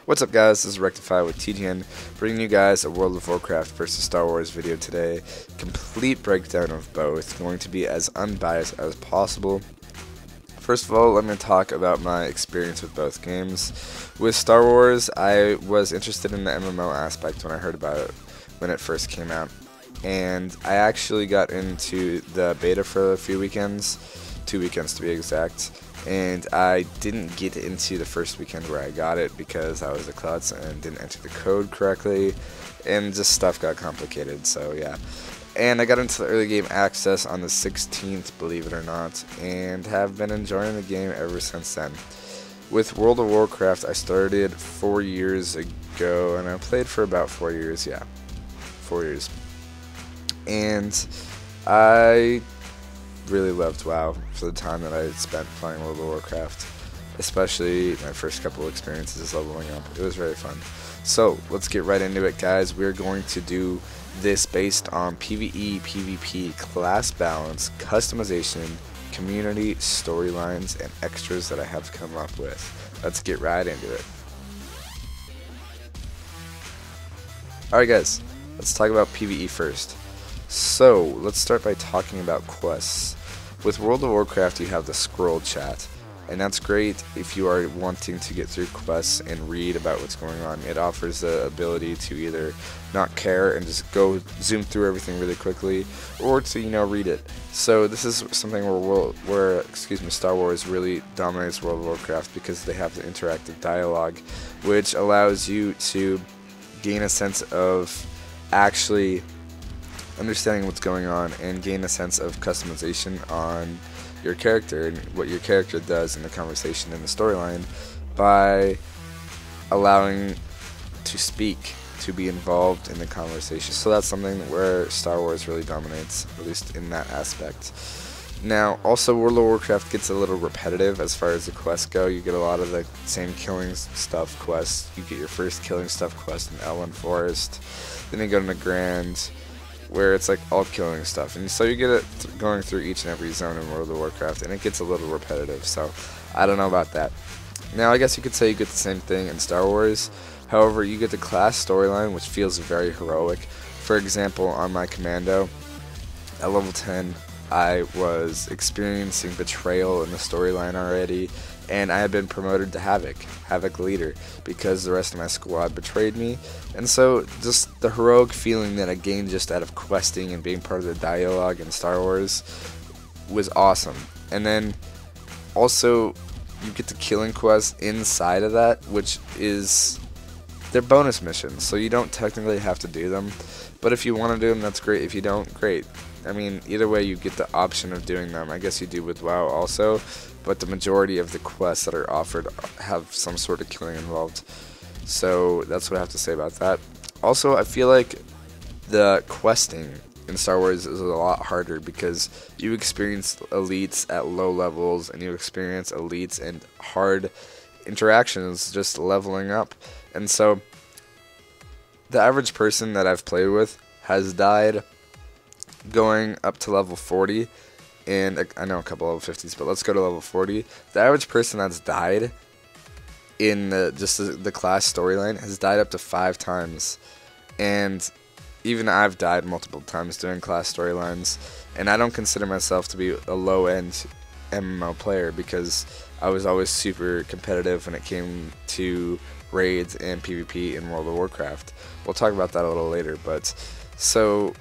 What's up guys, this is Rectified with TGN, bringing you guys a World of Warcraft versus Star Wars video today. Complete breakdown of both, going to be as unbiased as possible. First of all, let me talk about my experience with both games. With Star Wars, I was interested in the MMO aspect when I heard about it when it first came out. And I actually got into the beta for a few weekends, 2 weekends to be exact. And I didn't get into the first weekend where I got it because I was a klutz and didn't enter the code correctly, and just stuff got complicated, so yeah. And I got into the early game access on the 16th, believe it or not, and have been enjoying the game ever since then. With World of Warcraft, I started 4 years ago, and I played for about 4 years, yeah. 4 years. And I really loved WoW for the time that I spent playing World of Warcraft, especially my first couple experiences leveling up. It was very fun. So let's get right into it, guys. We're going to do this based on PvE, PvP, class balance, customization, community, storylines, and extras that I have come up with. Let's get right into it. Alright guys, let's talk about PvE first. So, let's start by talking about quests. With World of Warcraft, you have the scroll chat, and that's great if you are wanting to get through quests and read about what's going on. It offers the ability to either not care and just go zoom through everything really quickly, or to, read it. So this is something where Star Wars really dominates World of Warcraft because they have the interactive dialogue, which allows you to gain a sense of actually understanding what's going on and gain a sense of customization on your character and what your character does in the conversation and the storyline by allowing to speak, to be involved in the conversation. So that's something where Star Wars really dominates, at least in that aspect. Now, also World of Warcraft gets a little repetitive as far as the quests go. You get a lot of the same killing stuff quests. You get your first killing stuff quest in Elwyn Forest, then you go to Grand, where it's like all killing stuff, and so you get it going through each and every zone in World of Warcraft, and it gets a little repetitive, so I don't know about that. Now I guess you could say you get the same thing in Star Wars. However, you get the class storyline, which feels very heroic. For example, on my commando at level 10, I was experiencing betrayal in the storyline already, and I had been promoted to Havoc leader, because the rest of my squad betrayed me. And so just the heroic feeling that I gained just out of questing and being part of the dialogue in Star Wars was awesome. And then also you get the killing quests inside of that, which is they're bonus missions, so you don't technically have to do them, but if you want to do them, that's great. If you don't, great. I mean, either way, you get the option of doing them. I guess you do with WoW also, but the majority of the quests that are offered have some sort of killing involved. So that's what I have to say about that. Also, I feel like the questing in Star Wars is a lot harder because you experience elites at low levels, and you experience elites and hard interactions just leveling up. And so the average person that I've played with has died going up to level 40, and I know a couple level 50s, but let's go to level 40. The average person that's died in the class storyline has died up to 5 times, and even I've died multiple times doing class storylines, and I don't consider myself to be a low-end MMO player because I was always super competitive when it came to raids and PvP in World of Warcraft. We'll talk about that a little later, but so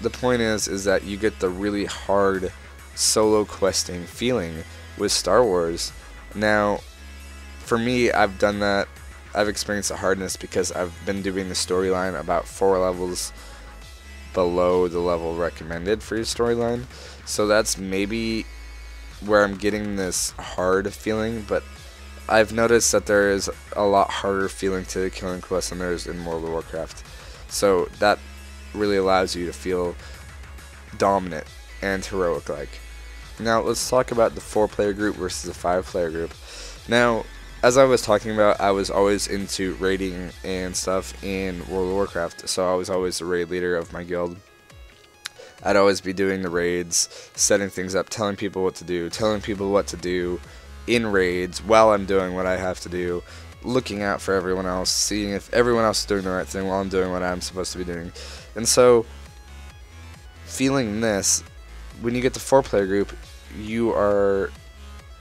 the point is that you get the really hard solo questing feeling with Star Wars. Now, for me, I've done that. I've experienced the hardness because I've been doing the storyline about 4 levels below the level recommended for your storyline. So that's maybe where I'm getting this hard feeling, but I've noticed that there is a lot harder feeling to the killing quest than there is in World of Warcraft. So that really allows you to feel dominant and heroic-like. Now let's talk about the 4-player group versus the 5-player group. Now, as I was talking about, I was always into raiding and stuff in World of Warcraft, so I was always the raid leader of my guild. I'd always be doing the raids, setting things up, telling people what to do in raids while I'm doing what I have to do, looking out for everyone else, seeing if everyone else is doing the right thing while I'm doing what I'm supposed to be doing. And so, feeling this, when you get the 4-player group,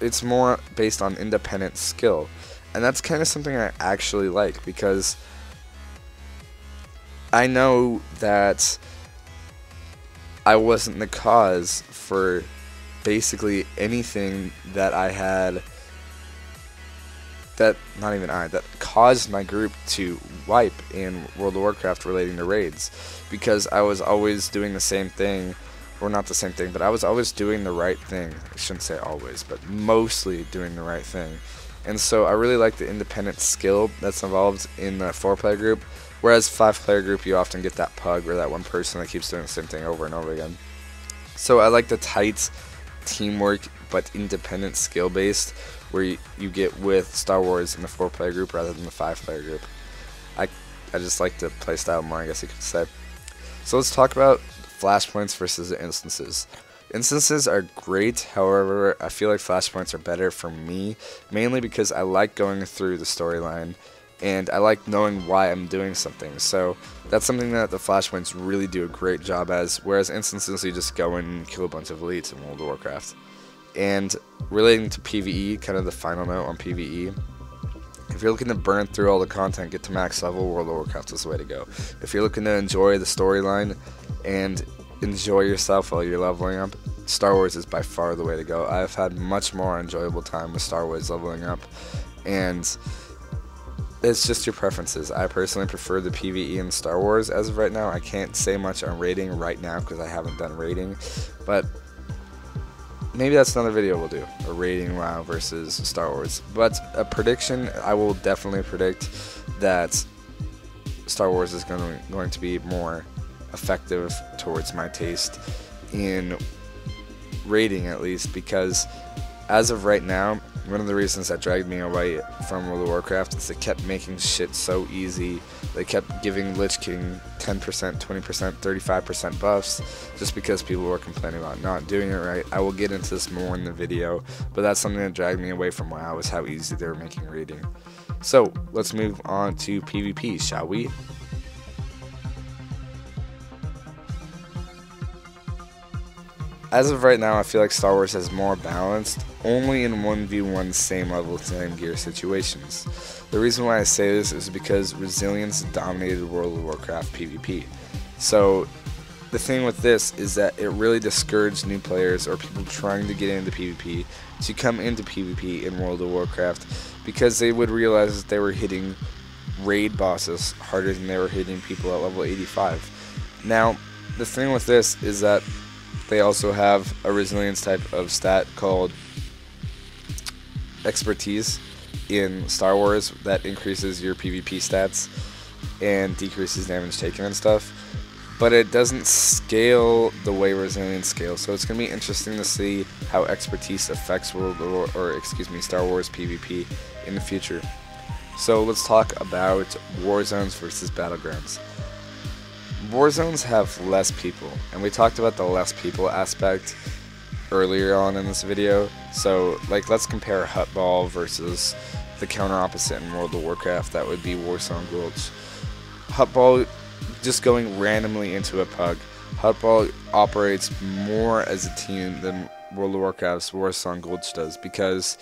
it's more based on independent skill. And that's kind of something I actually like, because I know that I wasn't the cause for basically anything that I had, that caused my group to wipe in World of Warcraft relating to raids, because I was always doing the same thing, or not the same thing, but I was always doing the right thing. I shouldn't say always, but mostly doing the right thing. And so I really like the independent skill that's involved in the 4-player group, whereas 5-player group you often get that pug or that one person that keeps doing the same thing over and over again. So I like the tight teamwork but independent skill based where you get with Star Wars in the 4-player group rather than the 5-player group. I just like the playstyle more, I guess you could say. So let's talk about flashpoints versus instances. Instances are great, however, I feel like flashpoints are better for me, mainly because I like going through the storyline, and I like knowing why I'm doing something. So that's something that the flashpoints really do a great job as, whereas instances you just go in and kill a bunch of elites in World of Warcraft. And relating to PvE, kind of the final note on PvE, if you're looking to burn through all the content, get to max level, World of Warcraft is the way to go. If you're looking to enjoy the storyline and enjoy yourself while you're leveling up, Star Wars is by far the way to go. I've had much more enjoyable time with Star Wars leveling up, and it's just your preferences. I personally prefer the PvE in Star Wars as of right now. I can't say much on raiding right now because I haven't done raiding, but maybe that's another video we'll do, a raiding WoW versus Star Wars. But a prediction, I will definitely predict that Star Wars is going to be more effective towards my taste in raiding, at least, because as of right now, one of the reasons that dragged me away from World of Warcraft is they kept making shit so easy. They kept giving Lich King 10%, 20%, 35% buffs just because people were complaining about not doing it right. I will get into this more in the video, but that's something that dragged me away from WoW, is how easy they were making raiding. So let's move on to PvP, shall we? As of right now, I feel like Star Wars has more balanced, only in 1v1 same level, same gear situations. The reason why I say this is because Resilience dominated World of Warcraft PvP. So the thing with this is that it really discouraged new players or people trying to get into PvP to come into PvP in World of Warcraft, because they would realize that they were hitting raid bosses harder than they were hitting people at level 85. Now, the thing with this is that they also have a resilience type of stat called expertise in Star Wars that increases your PvP stats and decreases damage taken and stuff, but it doesn't scale the way resilience scales. So it's going to be interesting to see how expertise affects Star Wars PvP in the future. So let's talk about war zones versus battlegrounds. War zones have less people, and we talked about the less people aspect earlier on in this video. So let's compare Hutball versus the counter opposite in World of Warcraft. That would be Warsong Gulch. Hutball, just going randomly into a pug, Hutball operates more as a team than World of Warcraft's Warsong Gulch does, because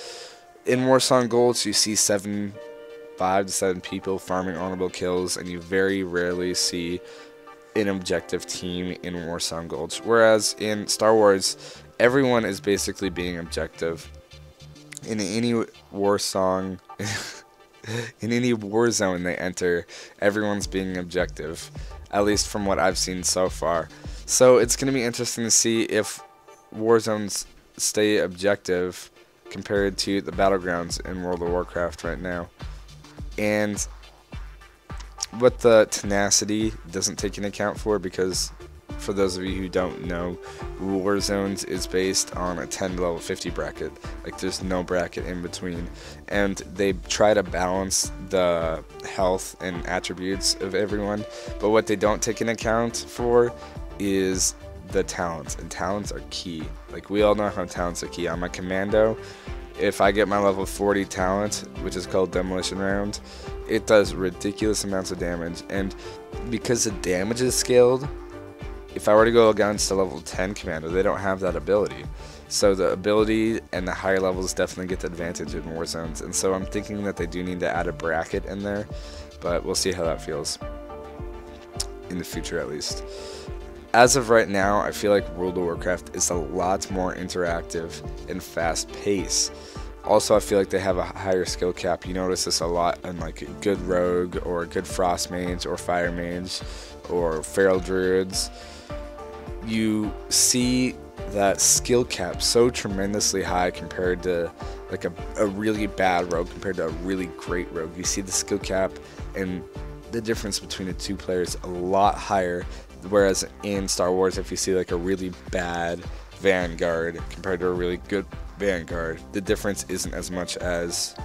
in Warsong Gulch you see 5 to 7 people farming honorable kills, and you very rarely see an objective team in Warsong Gulch, whereas in Star Wars everyone is basically being objective. In any Warsong in any war zone they enter, everyone's being objective, at least from what I've seen so far. So it's going to be interesting to see if war zones stay objective compared to the battlegrounds in World of Warcraft right now. And what the tenacity doesn't take into account for, because for those of you who don't know, War Zones is based on a 10 to level 50 bracket. Like, there's no bracket in between, and they try to balance the health and attributes of everyone, but what they don't take into account for is the talents, and talents are key. Like, we all know how talents are key. I'm a commando, if I get my level 40 talent, which is called Demolition Round, it does ridiculous amounts of damage. And because the damage is scaled, if I were to go against a level 10 commander, they don't have that ability. So the ability and the higher levels definitely get the advantage in war zones. And so I'm thinking that they do need to add a bracket in there, but we'll see how that feels in the future at least. As of right now, I feel like World of Warcraft is a lot more interactive and fast-paced. Also, I feel like they have a higher skill cap. You notice this a lot in like a good rogue or a good frost mage or fire mage or feral druids. You see that skill cap so tremendously high compared to like a really bad rogue compared to a really great rogue. You see the skill cap and the difference between the two players a lot higher, whereas in Star Wars, if you see like a really bad Vanguard compared to a really good Vanguard, the difference isn't as much as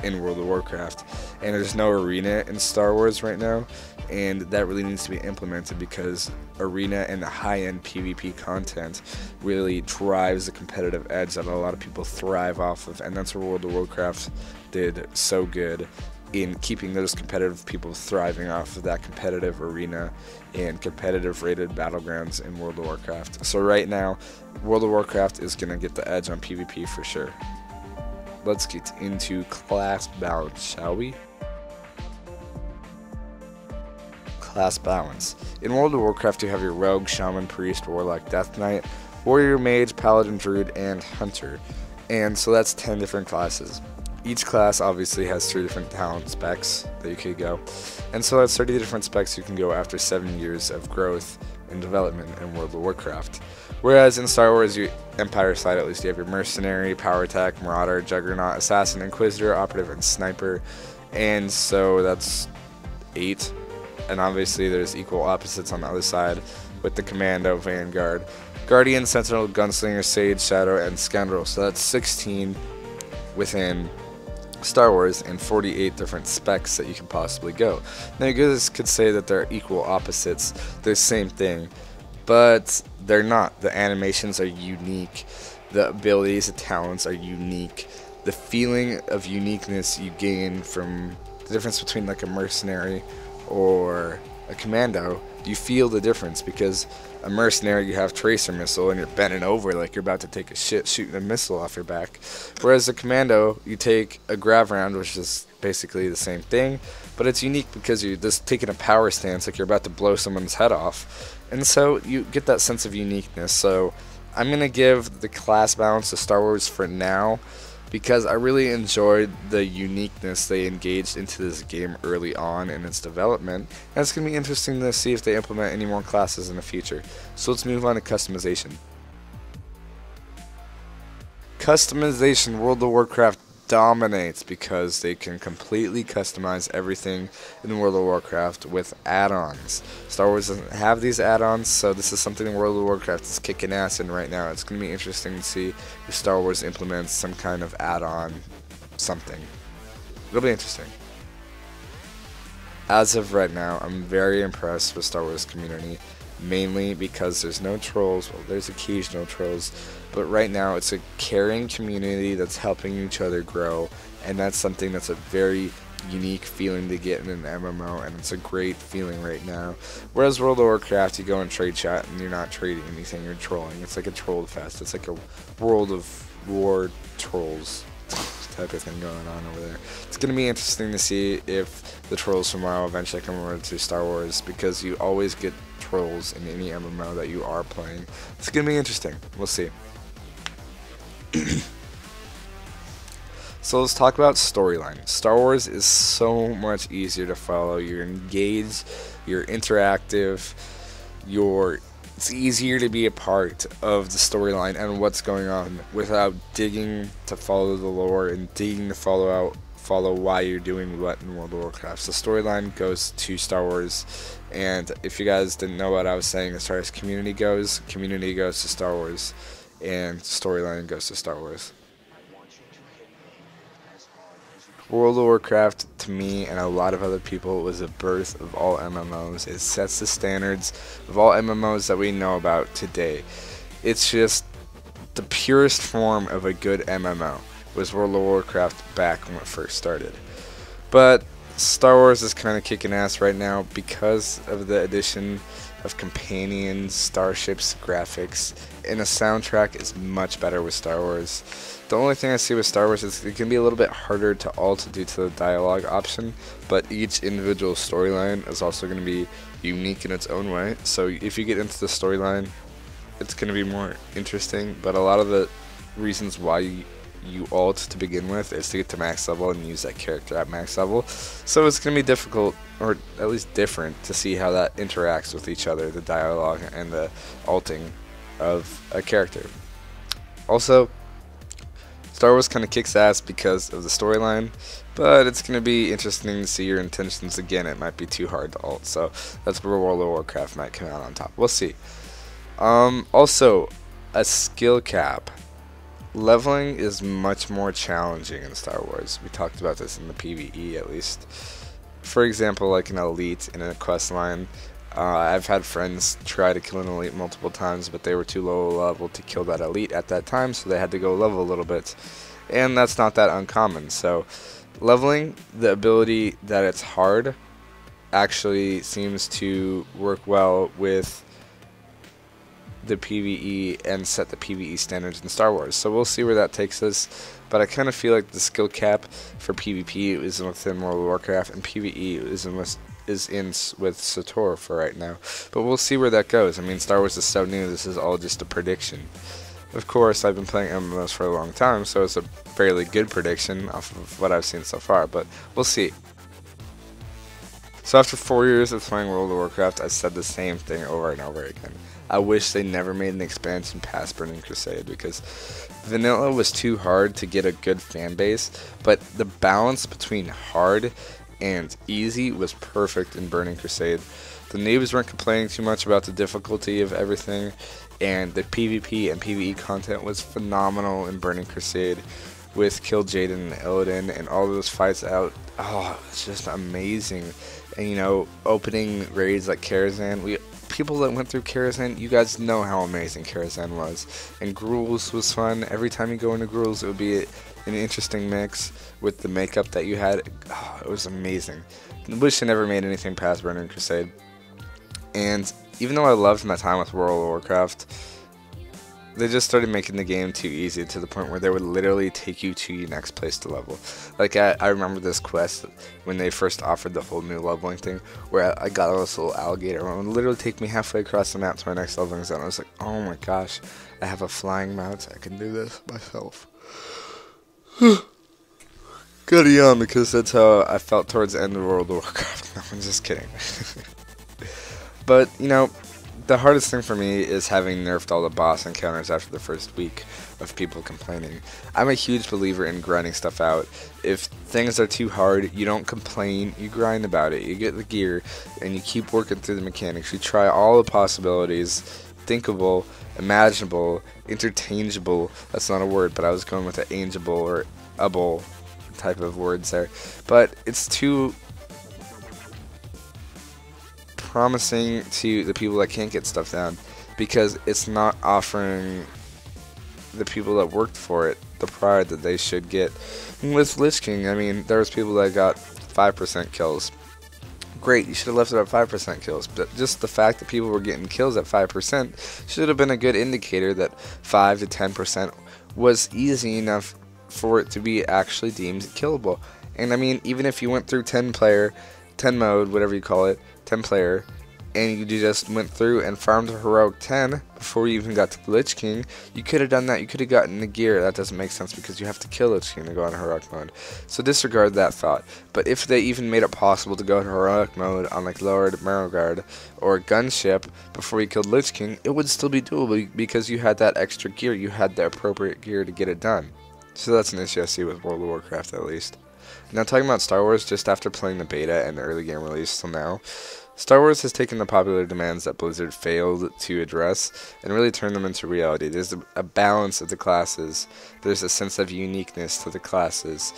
in World of Warcraft. And there's no arena in Star Wars right now, and that really needs to be implemented because arena and the high-end PvP content really drives the competitive edge that a lot of people thrive off of, and that's where World of Warcraft did so good in keeping those competitive people thriving off of that competitive arena and competitive rated battlegrounds in World of Warcraft. So right now, World of Warcraft is going to get the edge on PvP for sure. Let's get into class balance, shall we? Class balance. In World of Warcraft, you have your rogue, shaman, priest, warlock, death knight, warrior, mage, paladin, druid, and hunter. And so that's 10 different classes. Each class obviously has 3 different talent specs that you could go, and so that's 30 different specs you can go after 7 years of growth and development in World of Warcraft. Whereas in Star Wars, your Empire side at least, you have your mercenary, power attack, marauder, juggernaut, assassin, inquisitor, operative, and sniper, and so that's 8. And obviously there's equal opposites on the other side with the commando, vanguard, guardian, sentinel, gunslinger, sage, shadow, and scoundrel. So that's 16 within Star Wars and 48 different specs that you can possibly go. Now you guys could say that they're equal opposites, they're the same thing, but they're not. The animations are unique, the abilities, the talents are unique. The feeling of uniqueness you gain from the difference between like a mercenary or a commando, you feel the difference because a mercenary, you have tracer missile and you're bending over like you're about to take a shit shooting a missile off your back, whereas a commando, you take a grav round, which is basically the same thing, but it's unique because you're just taking a power stance like you're about to blow someone's head off, and so you get that sense of uniqueness. So I'm going to give the class balance to Star Wars for now because I really enjoyed the uniqueness they engaged into this game early on in its development, and it's going to be interesting to see if they implement any more classes in the future. So let's move on to customization. Customization, World of Warcraft dominates because they can completely customize everything in World of Warcraft with add-ons. Star Wars doesn't have these add-ons, so this is something World of Warcraft is kicking ass in right now. It's going to be interesting to see if Star Wars implements some kind of add-on something. It'll be interesting. As of right now, I'm very impressed with Star Wars community, mainly because there's no trolls. Well, there's occasional trolls, but right now it's a caring community that's helping each other grow, and that's something that's a very unique feeling to get in an MMO, and it's a great feeling right now. Whereas World of Warcraft, you go in trade chat and you're not trading anything, you're trolling. It's like a troll fest. It's like a World of War trolls type of thing going on over there. It's going to be interesting to see if the trolls from WoW eventually come over to Star Wars, because you always get trolls in any MMO that you are playing. It's going to be interesting. We'll see. So let's talk about storyline. Star Wars is so much easier to follow. You're engaged, you're interactive, it's easier to be a part of the storyline and what's going on without digging to follow the lore and digging to follow why you're doing what in World of Warcraft. So storyline goes to Star Wars, and if you guys didn't know what I was saying as far as community goes to Star Wars, and storyline goes to Star Wars. World of Warcraft, to me and a lot of other people, was the birth of all MMOs. It sets the standards of all MMOs that we know about today. It's just the purest form of a good MMO. was World of Warcraft back when it first started. But Star Wars is kind of kicking ass right now because of the addition of companions, starships, graphics, and the soundtrack is much better with Star Wars. The only thing I see with Star Wars is it can be a little bit harder to alter due to the dialogue option, but each individual storyline is also going to be unique in its own way. So if you get into the storyline, it's going to be more interesting, but a lot of the reasons why you alt to begin with is to get to max level and use that character at max level. So it's going to be difficult, or at least different, to see how that interacts with each other, the dialogue and the alting of a character. Also, Star Wars kind of kicks ass because of the storyline, but it's going to be interesting to see your intentions again. It might be too hard to alt, so that's where World of Warcraft might come out on top. We'll see. Also, a skill cap. Leveling is much more challenging in Star Wars. We talked about this in the PvE at least. For example, like an elite in a quest line, I've had friends try to kill an elite multiple times, but they were too low level to kill that elite at that time, so they had to go level a little bit. And that's not that uncommon. So leveling, the ability that it's hard, actually seems to work well with the PvE and set the PvE standards in Star Wars. So we'll see where that takes us, but I kind of feel like the skill cap for PvP is within World of Warcraft and PvE is in with SWTOR for right now. But we'll see where that goes. I mean, Star Wars is so new, this is all just a prediction. Of course, I've been playing MMOs for a long time, so it's a fairly good prediction off of what I've seen so far, but we'll see. So after 4 years of playing World of Warcraft, I said the same thing over and over again. I wish they never made an expansion past Burning Crusade, because vanilla was too hard to get a good fan base, but the balance between hard and easy was perfect in Burning Crusade. The noobs weren't complaining too much about the difficulty of everything, and the PvP and PvE content was phenomenal in Burning Crusade with Kill Jaden and Illidan and all those fights out. Oh, it's just amazing. And you know, opening raids like Karazhan, people that went through Karazhan, you guys know how amazing Karazhan was. And Gruul's was fun. Every time you go into Gruul's, it would be an interesting mix with the makeup that you had. Oh, it was amazing. I wish I never made anything past Burning Crusade. And even though I loved my time with World of Warcraft, they just started making the game too easy to the point where they would literally take you to your next place to level. Like, I remember this quest when they first offered the whole new leveling thing, where I got this little alligator and it would literally take me halfway across the map to my next leveling zone. I was like, oh my gosh, I have a flying mount, I can do this myself. Gotta yawn because that's how I felt towards the end of World of Warcraft. No, I'm just kidding. But, you know, the hardest thing for me is having nerfed all the boss encounters after the first week of people complaining. I'm a huge believer in grinding stuff out. If things are too hard, you don't complain, you grind about it. You get the gear, and you keep working through the mechanics. You try all the possibilities, thinkable, imaginable, interchangeable. That's not a word, but I was going with the angeable or able type of words there. But it's too promising to the people that can't get stuff down, because it's not offering the people that worked for it the pride that they should get. And with Lich King, I mean, there was people that got 5% kills. Great, you should have left it at 5% kills, but just the fact that people were getting kills at 5% should have been a good indicator that 5 to 10% was easy enough for it to be actually deemed killable. And I mean, even if you went through 10 mode, whatever you call it, 10 player, and you just went through and farmed a heroic 10 before you even got to the Lich King, you could have done that. You could have gotten the gear. That doesn't make sense because you have to kill Lich King to go on heroic mode. So disregard that thought. But if they even made it possible to go to heroic mode on like Lord Marrowguard or Gunship before you killed Lich King, it would still be doable because you had that extra gear. You had the appropriate gear to get it done. So that's an issue I see with World of Warcraft at least. Now, talking about Star Wars, just after playing the beta and the early game release till now, Star Wars has taken the popular demands that Blizzard failed to address and really turned them into reality. There's a balance of the classes. There's a sense of uniqueness to the classes.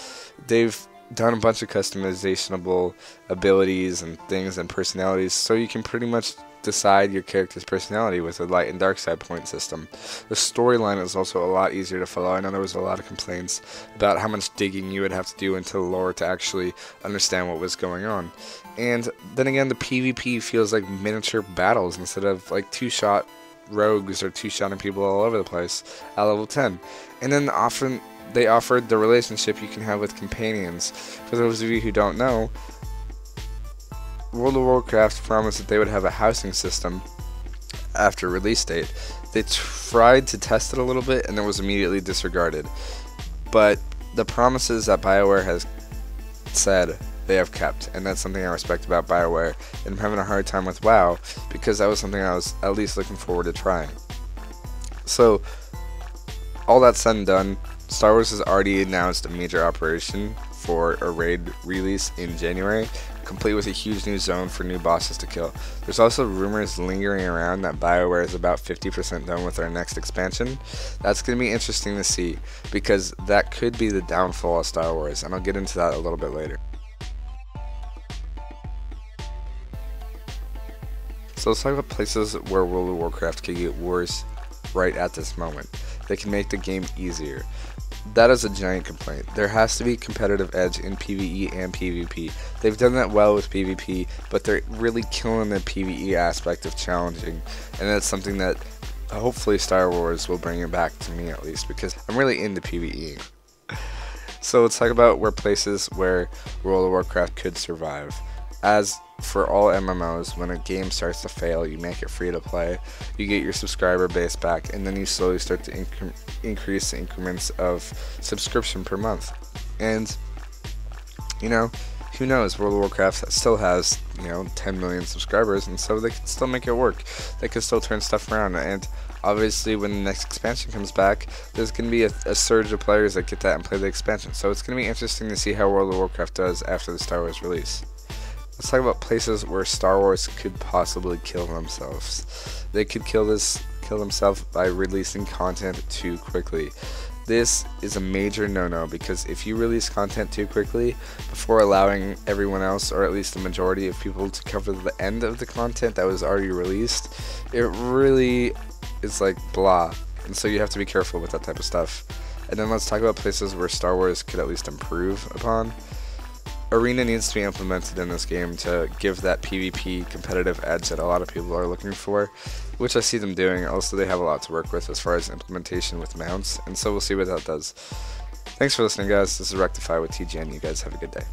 They've done a bunch of customizable abilities and things and personalities, so you can pretty much decide your character's personality with a light and dark side point system. The storyline is also a lot easier to follow. I know there was a lot of complaints about how much digging you would have to do into the lore to actually understand what was going on. And then again, the PvP feels like miniature battles instead of like two-shot rogues or two-shotting people all over the place at level 10. And then often they offered the relationship you can have with companions. For those of you who don't know, World of Warcraft promised that they would have a housing system after release date. They tried to test it a little bit and it was immediately disregarded. But the promises that BioWare has said they have kept, and that's something I respect about BioWare, and I'm having a hard time with WoW because that was something I was at least looking forward to trying. So, all that said and done, Star Wars has already announced a major operation for a raid release in January, complete with a huge new zone for new bosses to kill. There's also rumors lingering around that BioWare is about 50% done with their next expansion. That's going to be interesting to see, because that could be the downfall of Star Wars, and I'll get into that a little bit later. So let's talk about places where World of Warcraft could get worse right at this moment. They can make the game easier. That is a giant complaint. There has to be competitive edge in PvE and PvP. They've done that well with PvP, but they're really killing the PvE aspect of challenging, and that's something that hopefully Star Wars will bring it back to me at least, because I'm really into PvE. So let's talk about places where World of Warcraft could survive. As for all MMOs, when a game starts to fail, you make it free to play, you get your subscriber base back, and then you slowly start to increase the increments of subscription per month. And, you know, who knows, World of Warcraft still has, 10 million subscribers, and so they can still make it work. They can still turn stuff around, and obviously when the next expansion comes back, there's going to be a surge of players that get that and play the expansion. So it's going to be interesting to see how World of Warcraft does after the Star Wars release. Let's talk about places where Star Wars could possibly kill themselves. They could kill themselves by releasing content too quickly. This is a major no-no, because if you release content too quickly before allowing everyone else, or at least the majority of people, to cover the end of the content that was already released, it really is like blah. And so you have to be careful with that type of stuff. And then let's talk about places where Star Wars could at least improve upon. Arena needs to be implemented in this game to give that PvP competitive edge that a lot of people are looking for, which I see them doing. Also, they have a lot to work with as far as implementation with mounts, and so we'll see what that does. Thanks for listening, guys. This is Rectified with TGN. You guys have a good day.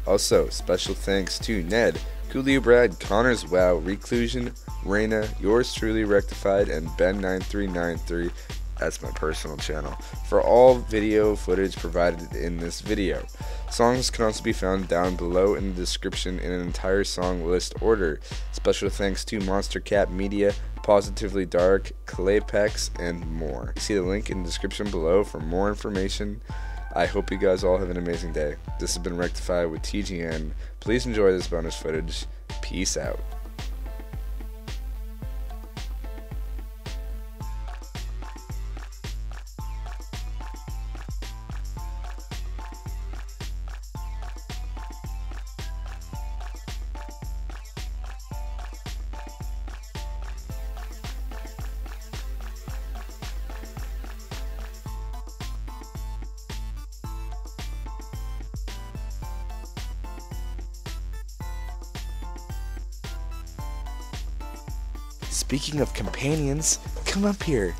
Also, special thanks to Ned, Coolio Brad, Connors Wow, Reclusion, Reyna, yours truly Rectified, and Ben9393. That's my personal channel, for all video footage provided in this video. Songs can also be found down below in the description in an entire song list order. Special thanks to Monster Cat Media, Positively Dark, Claypex, and more. See the link in the description below for more information. I hope you guys all have an amazing day. This has been Rectified with TGN. Please enjoy this bonus footage. Peace out. Speaking of companions, come up here.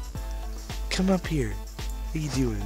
Come up here. What are you doing?